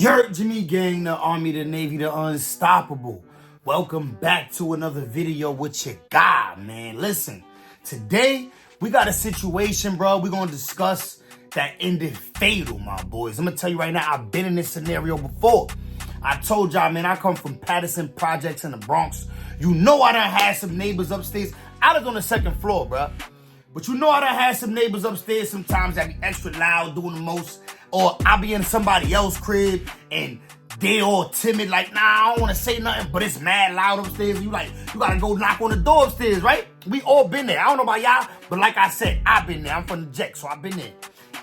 Your Jimmy Gang, the Army, the Navy, the Unstoppable. Welcome back to another video with your guy, man. Listen, today we got a situation, bro. We're going to discuss that ended fatal, my boys. I'm going to tell you right now, I've been in this scenario before. I told y'all, man, I come from Patterson Projects in the Bronx. You know I done had some neighbors upstairs. I was on the second floor, bro. But you know I done had some neighbors upstairs sometimes that be extra loud, doing the most. Or I be in somebody else's crib and they all timid, like, nah, I don't want to say nothing, but it's mad loud upstairs. You gotta go knock on the door upstairs, right? We all been there. I don't know about y'all, but like I said, I've been there. I'm from the Jet, so I've been there.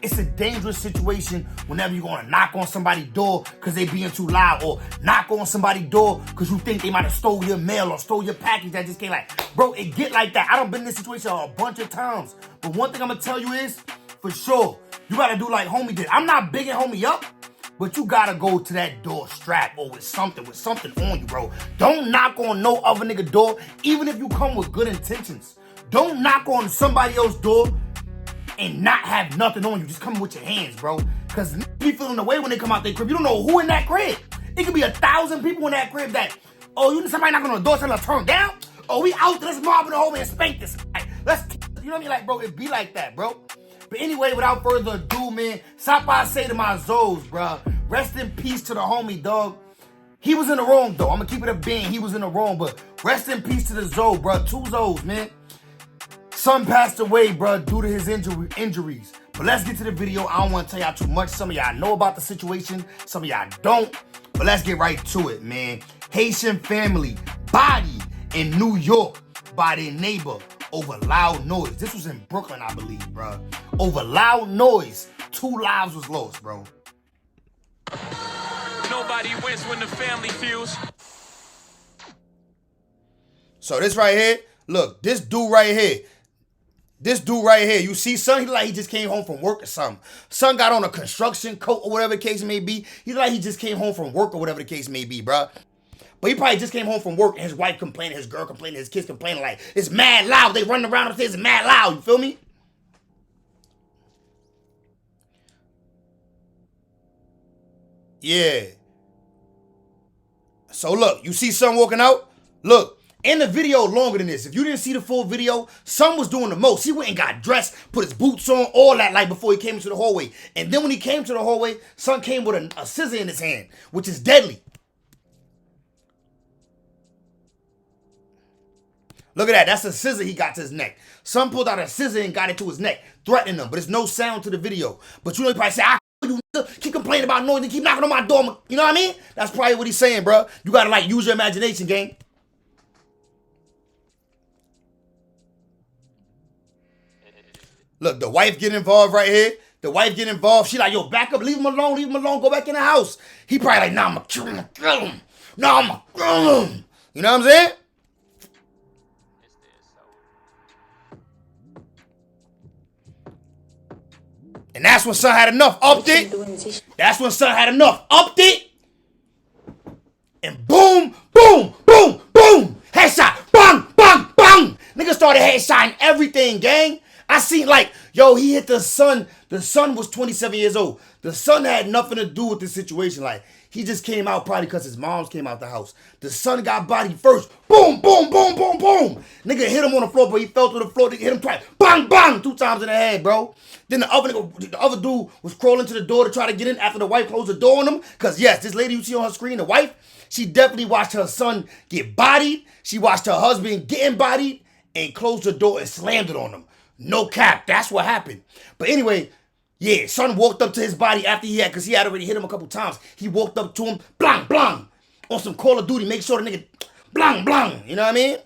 It's a dangerous situation whenever you're gonna knock on somebody's door because they being too loud, or knock on somebody's door because you think they might have stole your mail or stole your package that just came. Like, bro, it get like that. I done been in this situation a bunch of times. But one thing I'm gonna tell you is, for sure, you gotta do like homie did. I'm not bigging homie up, but you gotta go to that door strapped or with something on you, bro. Don't knock on no other nigga door, even if you come with good intentions. Don't knock on somebody else's door and not have nothing on you. Just come with your hands, bro. Because be feeling the way when they come out their crib. You don't know who in that crib. It could be 1,000 people in that crib that, oh, you need somebody knocking on the door telling them to turn down? Oh, we out there, let's mob in the home and spank this. Like, you know what I mean? Like, bro, it be like that, bro. But anyway, without further ado, man, stop by say to my Zoes, bro. Rest in peace to the homie, dog. He was in the wrong, though. I'm going to keep it a bean. He was in the wrong, but rest in peace to the Zoe, bro. 2 Zoes, man. Son passed away, bro, due to his injuries. But let's get to the video. I don't want to tell y'all too much. Some of y'all know about the situation. Some of y'all don't. But let's get right to it, man. Haitian family bodied in New York by their neighbor over loud noise. This was in Brooklyn, I believe, bro. Over loud noise, 2 lives was lost, bro. Nobody wins when the family feels. So this right here, look, this dude right here, you see, son, he like he just came home from work or something. Son got on a construction coat or whatever the case may be. He like he just came home from work or whatever the case may be, bro. But he probably just came home from work and his wife complaining, his girl complaining, his kids complaining, like, it's mad loud. They running around upstairs, it's mad loud, you feel me? Yeah. So look, you see son walking out? Look. In the video longer than this, if you didn't see the full video, son was doing the most. He went and got dressed, put his boots on, all that, like before he came into the hallway. And then when he came to the hallway, son came with a scissor in his hand, which is deadly. Look at that. That's a scissor he got to his neck. Son pulled out a scissor and got it to his neck, threatening him. But there's no sound to the video. But you know, he probably say, you keep complaining about noise and keep knocking on my door. You know what I mean? That's probably what he's saying, bro. You got to, like, use your imagination, gang. Look, the wife get involved right here. The wife get involved. She like, yo, back up. Leave him alone. Go back in the house. He probably like, nah, I'm going to kill him. Nah, I'm going to kill him. You know what I'm saying? And that's when son had enough. Upped it. That's when son had enough. Upped it. And boom, boom, boom, boom. Headshot. Bang, bang, bang. Nigga started headshotting everything, gang. I seen like, yo, he hit the son. The son was 27 years old. The son had nothing to do with this situation. Like, he just came out probably because his moms came out the house. The son got bodied first. Boom, boom, boom, boom, boom. Nigga hit him on the floor, but he fell to the floor. Nigga hit him twice. Bang, bang, 2 times in the head, bro. Then the other dude was crawling to the door to try to get in after the wife closed the door on him. Because, yes, this lady you see on her screen, the wife, she definitely watched her son get bodied. She watched her husband getting bodied and closed the door and slammed it on him. No cap. That's what happened. But anyway, yeah, son walked up to his body after because he had already hit him a couple times. He walked up to him, blang, blang, on some Call of Duty, make sure the nigga, blang, blang. You know what I mean?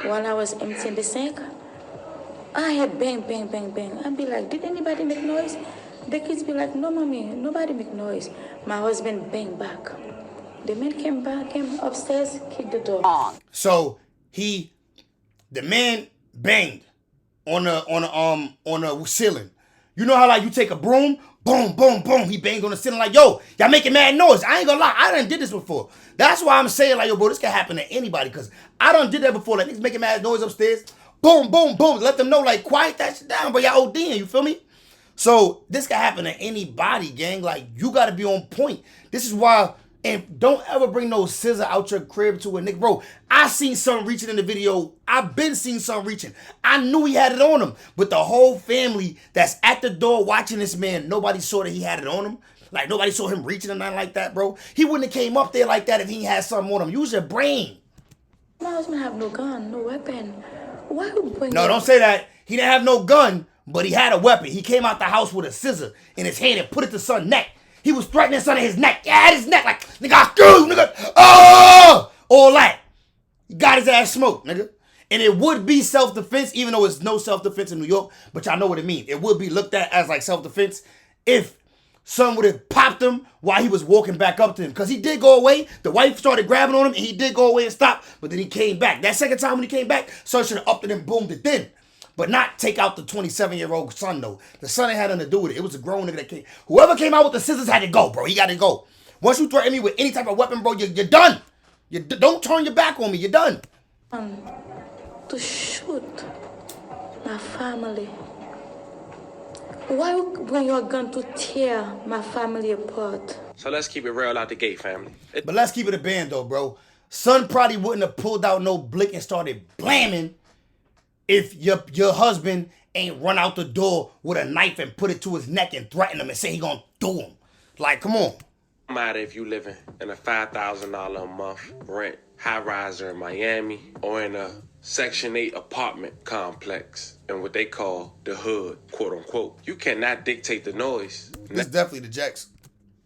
While I was emptying the sink, I had bang, bang, bang, bang. I'd be like, did anybody make noise? The kids be like, no, mommy, nobody make noise. My husband bang back. The man came back, came upstairs, kicked the door. So the man banged on the ceiling. You know how like you take a broom, boom, boom, boom. He banged on the ceiling like, yo, y'all making mad noise. I ain't gonna lie, I done did this before. That's why I'm saying like, yo, bro, this can happen to anybody because I done did that before. Like niggas making mad noise upstairs, boom, boom, boom. Let them know like, quiet that shit down, but y'all ODing. You feel me? So this can happen to anybody, gang. Like, you got to be on point. This is why, and don't ever bring no scissor out your crib to a nigga. Bro, I seen something reaching in the video. I've been seeing something reaching. I knew he had it on him. But the whole family that's at the door watching this man, nobody saw that he had it on him. Like, nobody saw him reaching or nothing like that, bro. He wouldn't have came up there like that if he had something on him. Use your brain. My husband have no gun, no weapon. Why you bring No, don't say that. He didn't have no gun, but he had a weapon. He came out the house with a scissor in his hand and put it to son's neck. He was threatening son in his neck. Yeah, at his neck, like, nigga, I screw you, nigga. Oh! All that. He got his ass smoked, nigga. And it would be self-defense, even though it's no self-defense in New York, but y'all know what it means. It would be looked at as like self-defense if son would have popped him while he was walking back up to him. Because he did go away. The wife started grabbing on him, and he did go away and stop. But then he came back. That second time when he came back, son should have upped it and boomed it then. But not take out the 27-year-old son, though. The son ain't had nothing to do with it. It was a grown nigga that came. Whoever came out with the scissors had to go, bro. He got to go. Once you threaten me with any type of weapon, bro, you're done. Don't turn your back on me. You're done. to shoot my family? Why you bring your gun to tear my family apart? So let's keep it real out the gate, family. But let's keep it a band, though, bro. Son probably wouldn't have pulled out no blick and started blamming if your husband ain't run out the door with a knife and put it to his neck and threaten him and say he gonna do him. Like, come on. No matter if you living in a $5,000 a month rent high-riser in Miami or in a Section 8 apartment complex in what they call the hood, quote-unquote. You cannot dictate the noise. It's definitely the Jacks.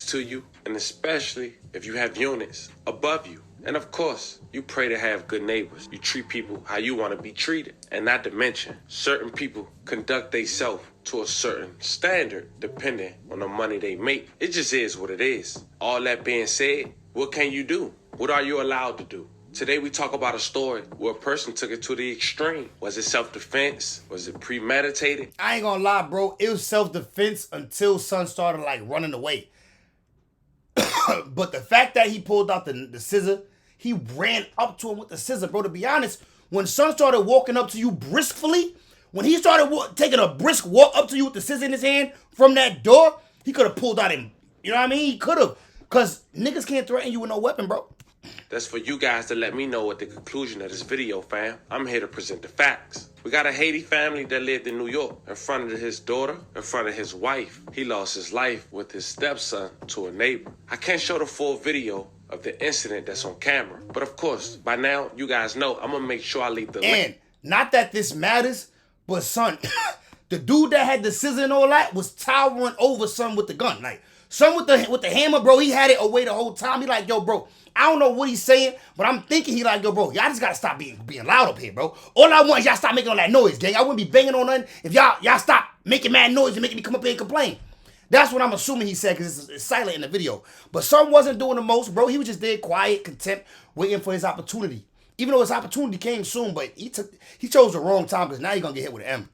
To you, and especially if you have units above you. And of course, you pray to have good neighbors. You treat people how you want to be treated. And not to mention, certain people conduct themselves to a certain standard depending on the money they make. It just is what it is. All that being said, what can you do? What are you allowed to do? Today we talk about a story where a person took it to the extreme. Was it self-defense? Was it premeditated? I ain't gonna lie, bro. It was self-defense until son started like running away. But the fact that he pulled out the scissor, he ran up to him with the scissor, bro. To be honest, when son started walking up to you briskly, when he started taking a brisk walk up to you with the scissor in his hand from that door, he could have pulled out him. You know what I mean? He could have. Because niggas can't threaten you with no weapon, bro. That's for you guys to let me know at the conclusion of this video, fam. I'm here to present the facts. We got a Haiti family that lived in New York. In front of his daughter, in front of his wife. He lost his life with his stepson to a neighbor. I can't show the full video of the incident that's on camera. But of course, by now, you guys know I'm going to make sure I leave the link. And not that this matters, but son, the dude that had the scissor and all that was towering over son with the gun. Like, son with the hammer, bro, he had it away the whole time. He like, yo, bro, I don't know what he's saying, but I'm thinking he like, yo, bro, y'all just gotta stop being loud up here, bro. All I want is y'all stop making all that noise, gang. I wouldn't be banging on nothing if y'all stop making mad noise and making me come up here and complain. That's what I'm assuming he said, because it's silent in the video. But son wasn't doing the most, bro. He was just there, quiet, content, waiting for his opportunity. Even though his opportunity came soon, but he chose the wrong time, because now you're gonna get hit with an M.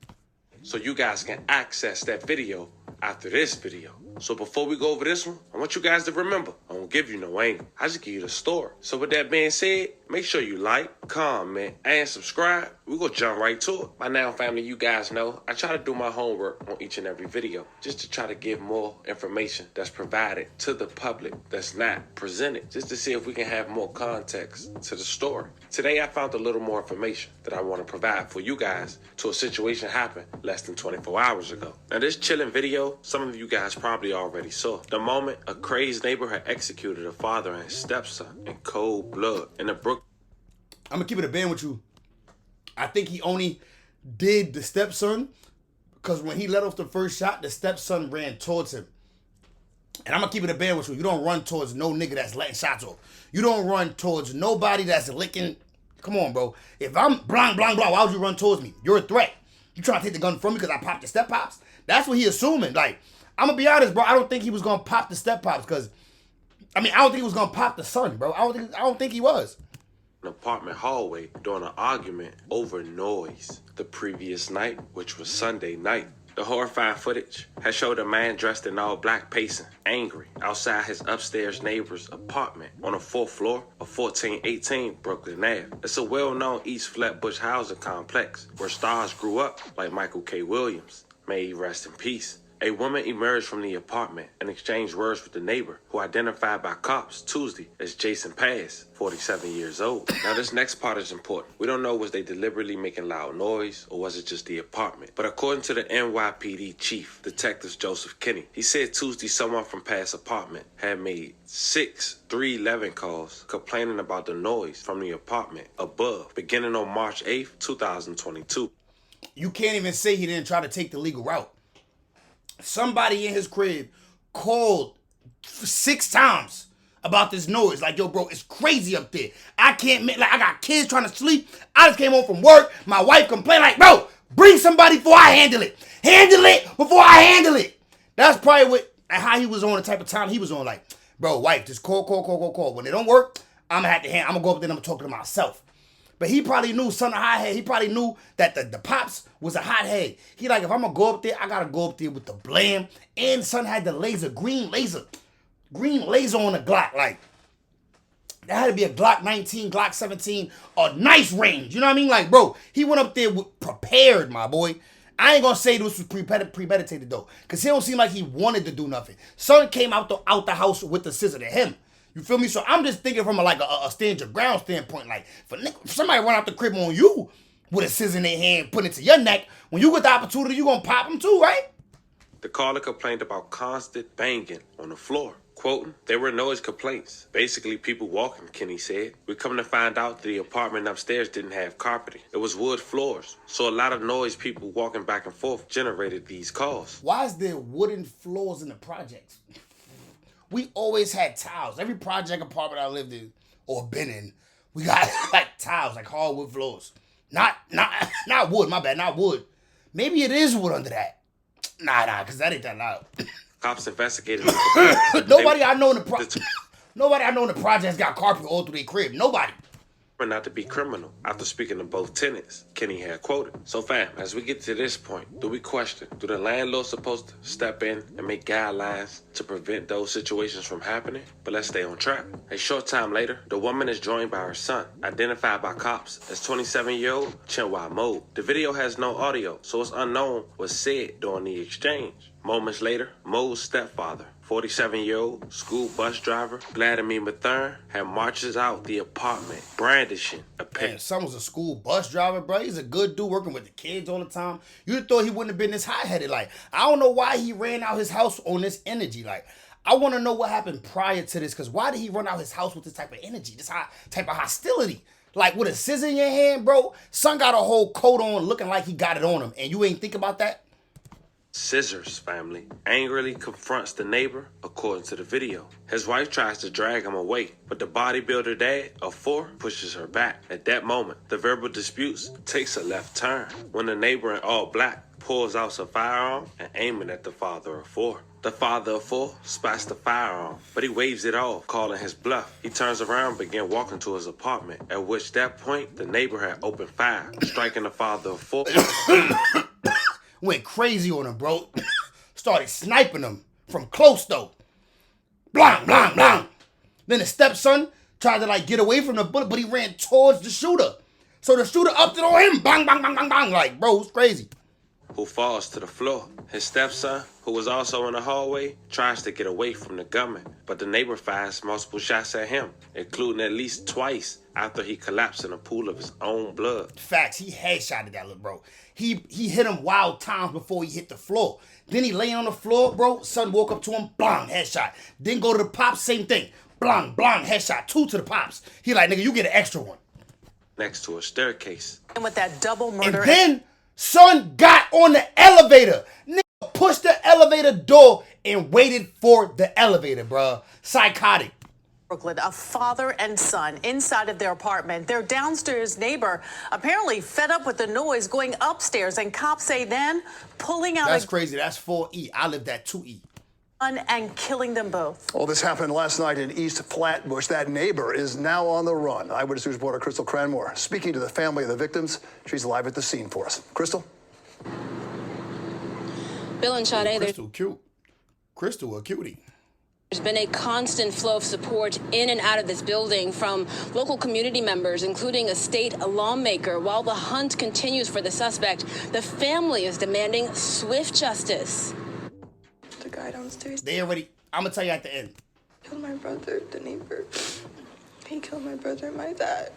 So you guys can access that video after this video. So before we go over this one, I want you guys to remember, I won't give you no angle. I just give you the story. So with that being said, make sure you like, comment, and subscribe. We're going to jump right to it. By now, family, you guys know, I try to do my homework on each and every video just to try to give more information that's provided to the public that's not presented, just to see if we can have more context to the story. Today, I found a little more information that I want to provide for you guys to a situation happened less than 24 hours ago. Now, this chilling video, some of you guys probably already saw. The moment a crazed neighbor had executed a father and his stepson in cold blood in the Brook. I'm gonna keep it a band with you. I think he only did the stepson because when he let off the first shot, the stepson ran towards him. And I'm gonna keep it a band with you. You don't run towards no nigga that's letting shots off. You don't run towards nobody that's licking. Come on, bro. If I'm blank, why would you run towards me? You're a threat. You trying to take the gun from me because I popped the step pops? That's what he assuming. Like, I'm gonna be honest, bro. I don't think he was gonna pop the step pops because, I don't think he was gonna pop the son, bro. I don't think he was. An apartment hallway during an argument over noise the previous night, which was Sunday night. The horrifying footage has showed a man dressed in all black pacing, angry, outside his upstairs neighbor's apartment on the 4th floor of 1418 Brooklyn Ave. It's a well-known East Flatbush housing complex where stars grew up like Michael K. Williams, may he rest in peace, A woman emerged from the apartment and exchanged words with the neighbor, who identified by cops Tuesday as Jason Pass, 47 years old. Now this next part is important. We don't know was they deliberately making loud noise or was it just the apartment. But according to the NYPD chief, Detective Joseph Kinney, he said Tuesday someone from Pass apartment had made 6 311 calls complaining about the noise from the apartment above, beginning on March 8th, 2022. You can't even say he didn't try to take the legal route. Somebody in his crib called 6 times about this noise. Like, yo, bro, it's crazy up there. I can't make, like, I got kids trying to sleep. I just came home from work. My wife complained, like, bro, bring somebody before I handle it. Handle it before I handle it. That's probably what, and how he was on, the type of time he was on. Like, bro, wife, just call. When it don't work, I'm gonna go up there and I'm gonna talk to myself. But he probably knew son a hothead. He probably knew that the pops was a hothead. He like, if I'm gonna go up there, I gotta go up there with the blam. And son had the green laser on the Glock. Like, that had to be a Glock 19, Glock 17, a nice range. You know what I mean? Like, bro, he went up there prepared, my boy. I ain't gonna say this was premeditated though, cause he don't seem like he wanted to do nothing. Son came out the house with the scissor to him. You feel me? So I'm just thinking from a stand your ground standpoint. Like, if somebody run out the crib on you with a scissor in their hand, put it to your neck, when you get the opportunity, you gonna pop them too, right? The caller complained about constant banging on the floor. Quoting, there were noise complaints. Basically, people walking, Kenny said. We come to find out the apartment upstairs didn't have carpeting. It was wood floors. So a lot of noise, people walking back and forth, generated these calls. Why is there wooden floors in the projects? We always had tiles. Every project apartment I lived in or been in, we got like tiles, like hardwood floors. Not wood, my bad, not wood. Maybe it is wood under that. Nah, because that ain't that loud. Cops investigated. Nobody I know in the projects got carpet all through their crib. Nobody. Not to be criminal after speaking to both tenants, Kenny had quoted. So fam, as we get to this point, do we question, do the landlord supposed to step in and make guidelines to prevent those situations from happening? But let's stay on track. A short time later, the woman is joined by her son, identified by cops as 27-year-old Chinwa Mo. The video has no audio, so it's unknown what's said during the exchange. Moments later, Mo's stepfather, 47-year-old school bus driver Vladimir Mathern, had marches out the apartment, brandishing a pen. Man, son was a school bus driver, bro. He's a good dude working with the kids all the time. You'd thought he wouldn't have been this hot-headed. Like, I don't know why he ran out his house on this energy. Like, I want to know what happened prior to this, because why did he run out his house with this type of energy, this type of hostility? Like, with a scissor in your hand, bro, son got a whole coat on looking like he got it on him, and you ain't think about that? Scissors family angrily confronts the neighbor, according to the video. His wife tries to drag him away, but the bodybuilder dad of 4 pushes her back. At that moment, the verbal disputes takes a left turn when the neighbor in all black pulls out a firearm and aiming at the father of 4. The father of 4 spots the firearm, but he waves it off, calling his bluff. He turns around and begins walking to his apartment, at which that point, the neighbor had opened fire, striking the father of 4. Went crazy on him, bro. Started sniping him from close, though. Blang, blang, blang. Then the stepson tried to, like, get away from the bullet, but he ran towards the shooter. So the shooter upped it on him. Bang, bang, bang, bang, bang. Like, bro, it's crazy. Who falls to the floor. His stepson, who was also in the hallway, tries to get away from the gunman, but the neighbor fires multiple shots at him, including at least twice after he collapsed in a pool of his own blood. Facts, he headshotted that little bro. He hit him wild times before he hit the floor. Then he laying on the floor, bro. Son woke up to him, blang, headshot. Then go to the pops, same thing. Blang, blang, headshot. 2 to the pops. He like, nigga, you get an extra one. Next to a staircase. And with that double murder. And then son got on the elevator. Nigga pushed the elevator door and waited for the elevator, bro. Psychotic. Brooklyn, a father and son inside of their apartment. Their downstairs neighbor apparently fed up with the noise going upstairs, and cops say then pulling out That's crazy. That's 4E. I lived at 2E. gun and killing them both. Well, this happened last night in East Flatbush. That neighbor is now on the run. Eyewitness News reporter Crystal Cranmore speaking to the family of the victims. She's live at the scene for us. Crystal? Bill and Sade, Crystal cute. Crystal a cutie. there's been a constant flow of support in and out of this building from local community members, including a state lawmaker. While the hunt continues for the suspect, the family is demanding swift justice. guy downstairs. They already, I'm gonna tell you at the end. Killed my brother, the neighbor. He killed my brother and my dad.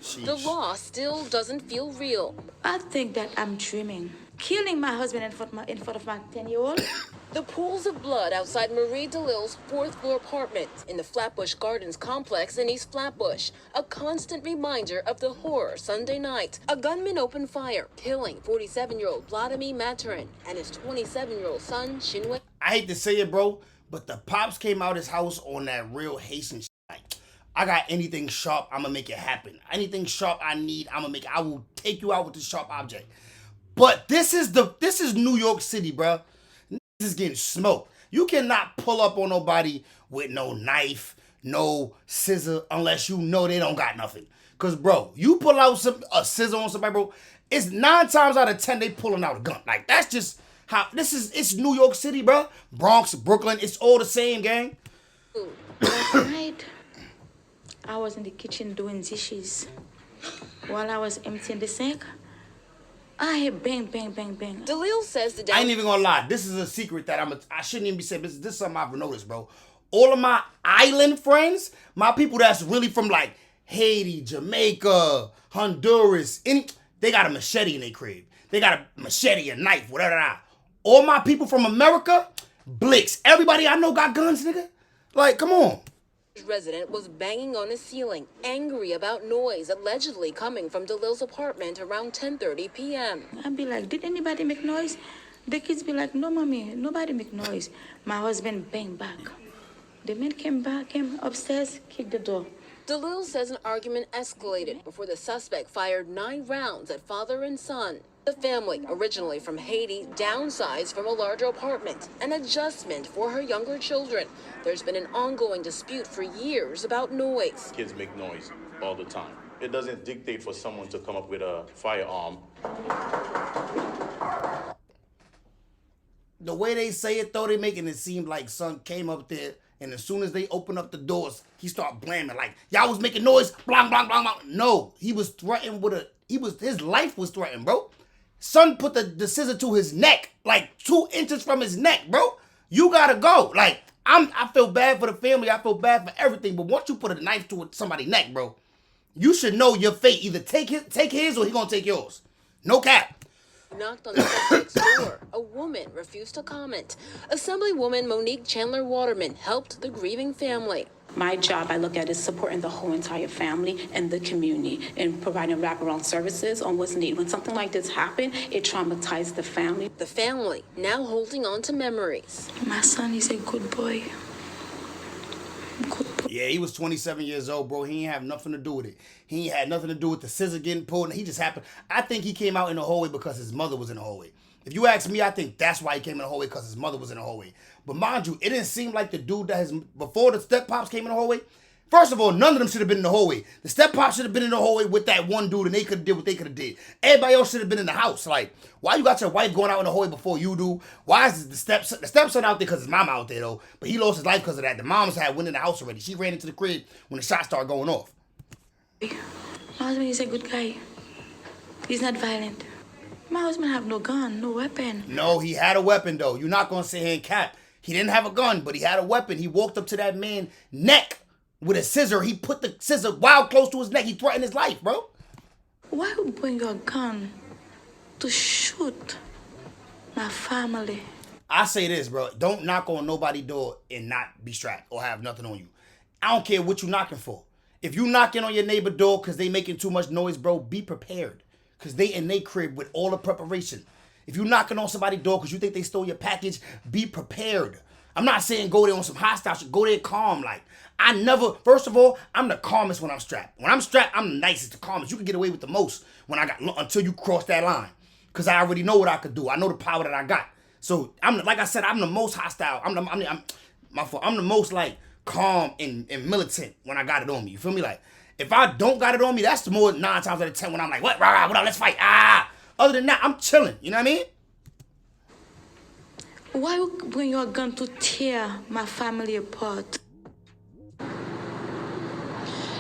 Sheesh. The loss still doesn't feel real. I think that I'm dreaming. Killing my husband in front of my 10-year-old. The pools of blood outside Marie DeLille's fourth-floor apartment in the Flatbush Gardens complex in East Flatbush. A constant reminder of the horror Sunday night. A gunman opened fire, killing 47-year-old Vladimir Maturin and his 27-year-old son, Shinwei. I hate to say it, bro, but the pops came out his house on that real Haitian shit. Like, I got anything sharp, I'm gonna make it happen. Anything sharp I need, I'm gonna make it. I will take you out with this sharp object. But this is New York City, bro. This is getting smoked. You cannot pull up on nobody with no knife, no scissor, unless you know they don't got nothing. Cause bro, you pull out a scissor on somebody, bro, it's 9 times out of 10 they pulling out a gun. Like, that's just how it's New York City, bro. Bronx, Brooklyn, it's all the same, gang. Last night, I was in the kitchen doing dishes. While I was emptying the sink, I hear bang, bang, bang, bang. DeLille says the I ain't even gonna lie. This is a secret that I shouldn't even be saying. This is something I've noticed, bro. All of my island friends, my people that's really from like Haiti, Jamaica, Honduras, they got a machete in their crib. They got a machete, a knife, whatever. All my people from America, blicks. Everybody I know got guns, nigga. Like, come on. Resident was banging on his ceiling, angry about noise allegedly coming from DeLille's apartment around 10:30 p.m. I'd be like, did anybody make noise? The kids be like, no, mommy, nobody make noise. My husband bang back. The man came upstairs, kicked the door. DeLille says an argument escalated before the suspect fired 9 rounds at father and son. The family, originally from Haiti, downsized from a larger apartment, an adjustment for her younger children. There's been an ongoing dispute for years about noise. Kids make noise all the time. It doesn't dictate for someone to come up with a firearm. The way they say it, though, they making it seem like son came up there, and as soon as they open up the doors, he start blaming, like, y'all was making noise, blah, blah, blah, blah. No, he was threatened with his life was threatened, bro. Son put the scissor to his neck, like 2 inches from his neck, bro. You gotta go. Like, I feel bad for the family. I feel bad for everything. But once you put a knife to somebody's neck, bro, you should know your fate. Either take his or he gonna take yours. No cap. Knocked on the suspect's door. A woman refused to comment. Assemblywoman Monique Chandler Waterman helped the grieving family. My job, I look at, is supporting the whole entire family and the community and providing wraparound services on what's needed. When something like this happened, it traumatized the family. The family now holding on to memories. My son is a good boy. Yeah, he was 27 years old, bro. He ain't have nothing to do with it. He ain't had nothing to do with the scissor getting pulled. He just happened. I think he came out in the hallway because his mother was in the hallway. If you ask me, I think that's why he came in the hallway, because his mother was in the hallway. But mind you, it didn't seem like the dude before the step pops came in the hallway. First of all, none of them should have been in the hallway. The step pops should have been in the hallway with that one dude, and they could have did what they could have did. Everybody else should have been in the house. Like, why you got your wife going out in the hallway before you do? Why is the stepson out there because his mom out there, though? But he lost his life because of that. The moms went in the house already. She ran into the crib when the shots started going off. My husband is a good guy. He's not violent. My husband have no gun, no weapon. No, he had a weapon, though. You're not going to sit here and cap. He didn't have a gun, but he had a weapon. He walked up to that man's neck with a scissor. He put the scissor wild close to his neck. He threatened his life, bro. Why would you bring your gun to shoot my family? I say this, bro. Don't knock on nobody's door and not be strapped or have nothing on you. I don't care what you knocking for. If you knocking on your neighbor's door because they making too much noise, bro, be prepared. Because they in their crib with all the preparation. If you knocking on somebody's door because you think they stole your package, be prepared. I'm not saying go there on some hostile shit. Go there calm. Like, first of all, I'm the calmest when I'm strapped. When I'm strapped, I'm the nicest, the calmest. You can get away with the most until you cross that line. Because I already know what I could do. I know the power that I got. So, like I said, I'm the most hostile. I'm the most, like, calm and militant when I got it on me. You feel me? Like, if I don't got it on me, that's the more 9 times out of 10 when I'm like, what? Rah, what up? Let's fight. Other than that, I'm chilling. You know what I mean? Why you bring your gun to tear my family apart?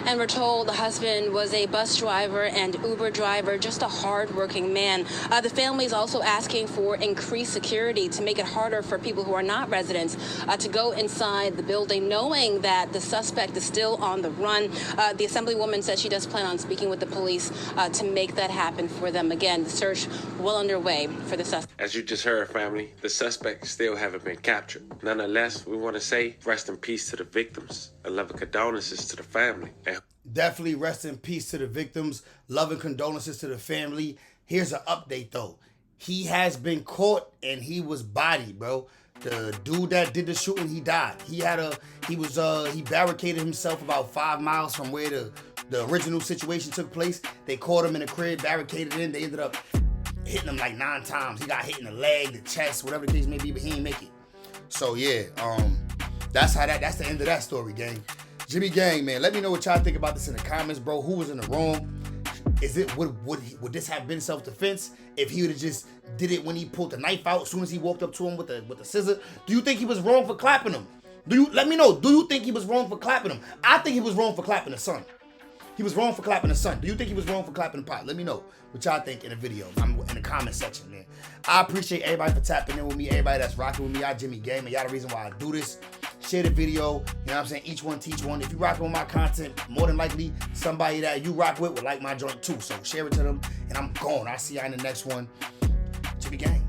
And we're told the husband was a bus driver and Uber driver, just a hard-working man. The family is also asking for increased security to make it harder for people who are not residents to go inside the building, knowing that the suspect is still on the run. The Assemblywoman says she does plan on speaking with the police to make that happen for them. Again, the search well underway for the suspect. As you just heard, family, the suspects still haven't been captured. Nonetheless, we want to say rest in peace to the victims and love and condolences to the family. And definitely rest in peace to the victims. Love and condolences to the family. Here's an update though. He has been caught and he was bodied, bro. The dude that did the shooting, he died. He barricaded himself about 5 miles from where the original situation took place. They caught him in a crib, barricaded in. They ended up hitting him like 9 times. He got hit in the leg, the chest, whatever the case may be, but he didn't make it. So yeah, that's the end of that story, gang. Jimmy Gang, man, let me know what y'all think about this in the comments, bro. Who was in the wrong? Would this have been self-defense if he would have just did it when he pulled the knife out as soon as he walked up to him with the scissor? Do you think he was wrong for clapping him? Let me know. Do you think he was wrong for clapping him? I think he was wrong for clapping the son. He was wrong for clapping the son. Do you think he was wrong for clapping the pot? Let me know what y'all think in the video. I'm in the comment section, man. I appreciate everybody for tapping in with me. Everybody that's rocking with me. I Jimmy Gang, man. Y'all the reason why I do this. Share the video. You know what I'm saying? Each one teach one. If you rocking with my content, more than likely somebody that you rock with will like my joint too. So share it to them. And I'm gone. I'll see y'all in the next one. Jimmy Gang.